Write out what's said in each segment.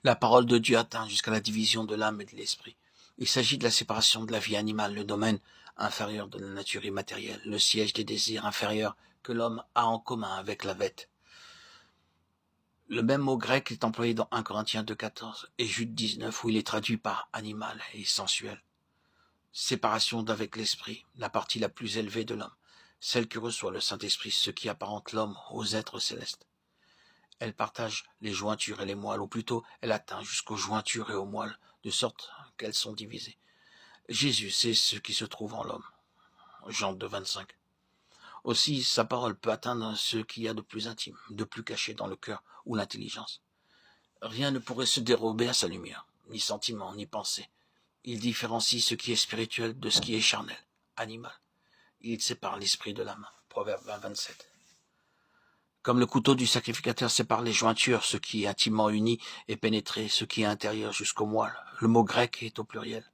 La parole de Dieu atteint jusqu'à la division de l'âme et de l'esprit. Il s'agit de la séparation de la vie animale, le domaine inférieur de la nature immatérielle, le siège des désirs inférieurs que l'homme a en commun avec la bête. Le même mot grec est employé dans 1 Corinthiens 2,14 et Jude 19 où il est traduit par animal et sensuel. Séparation d'avec l'esprit, la partie la plus élevée de l'homme, celle que reçoit le Saint-Esprit, ce qui apparente l'homme aux êtres célestes. Elle partage les jointures et les moelles, ou plutôt elle atteint jusqu'aux jointures et aux moelles, de sorte qu'elles sont divisées. Jésus sait ce qui se trouve en l'homme. Jean 2, 25. Aussi, sa parole peut atteindre ce qu'il y a de plus intime, de plus caché dans le cœur ou l'intelligence. Rien ne pourrait se dérober à sa lumière, ni sentiment, ni pensée. Il différencie ce qui est spirituel de ce qui est charnel, animal. Il sépare l'esprit de l'âme. Proverbe 20, 27. Comme le couteau du sacrificateur sépare les jointures, ce qui est intimement uni et pénétré, ce qui est intérieur jusqu'au moelle. Le mot grec est au pluriel.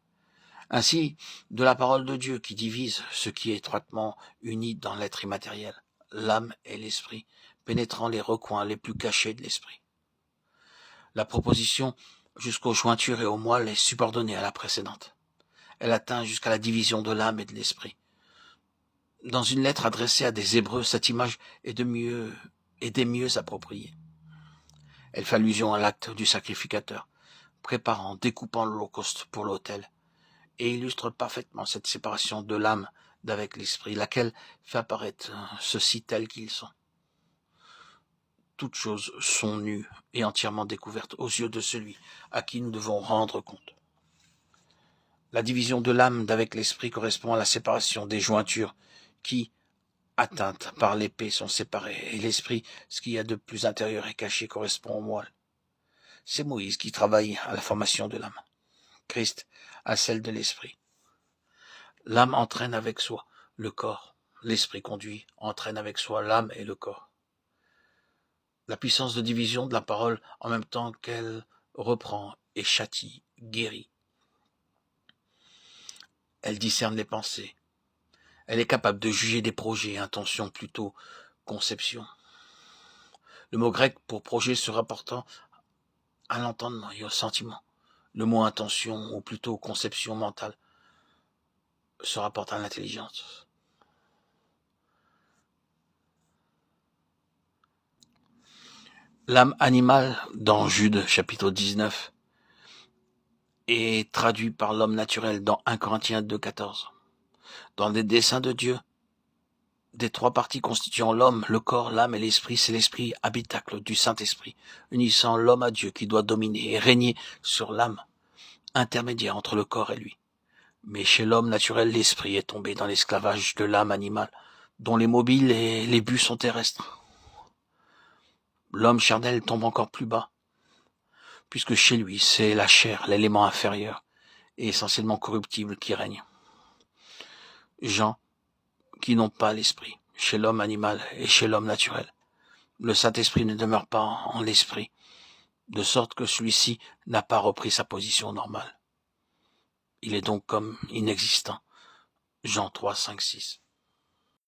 Ainsi, de la parole de Dieu qui divise ce qui est étroitement uni dans l'être immatériel, l'âme et l'esprit, pénétrant les recoins les plus cachés de l'esprit. La proposition jusqu'aux jointures et aux moelles est subordonnée à la précédente. Elle atteint jusqu'à la division de l'âme et de l'esprit. Dans une lettre adressée à des Hébreux, cette image est des mieux appropriée. Elle fait allusion à l'acte du sacrificateur, préparant, découpant l'holocauste pour l'autel, et illustre parfaitement cette séparation de l'âme d'avec l'esprit, laquelle fait apparaître ceux-ci tels qu'ils sont. Toutes choses sont nues et entièrement découvertes aux yeux de celui à qui nous devons rendre compte. La division de l'âme d'avec l'esprit correspond à la séparation des jointures qui, atteintes par l'épée, sont séparées, et l'esprit, ce qu'il y a de plus intérieur et caché, correspond au moelle. C'est Moïse qui travaille à la formation de l'âme, Christ à celle de l'esprit. L'âme entraîne avec soi le corps, l'esprit conduit, entraîne avec soi l'âme et le corps. La puissance de division de la parole, en même temps qu'elle reprend et châtie, guérit. Elle discerne les pensées. Elle est capable de juger des projets, intentions plutôt conception. Le mot grec pour projet se rapportant à l'entendement et au sentiment. Le mot intention, ou plutôt conception mentale, se rapporte à l'intelligence. L'âme animale, dans Jude chapitre 19, est traduite par l'homme naturel dans 1 Corinthiens 2,14. Dans les desseins de Dieu, des trois parties constituant l'homme, le corps, l'âme et l'esprit, c'est l'esprit habitacle du Saint-Esprit, unissant l'homme à Dieu qui doit dominer et régner sur l'âme, intermédiaire entre le corps et lui. Mais chez l'homme naturel, l'esprit est tombé dans l'esclavage de l'âme animale, dont les mobiles et les buts sont terrestres. L'homme charnel tombe encore plus bas, puisque chez lui, c'est la chair, l'élément inférieur, et essentiellement corruptible qui règne. Gens qui n'ont pas l'esprit, chez l'homme animal et chez l'homme naturel. Le Saint-Esprit ne demeure pas en l'esprit, de sorte que celui-ci n'a pas repris sa position normale. Il est donc comme inexistant. Jean 3, 5, 6.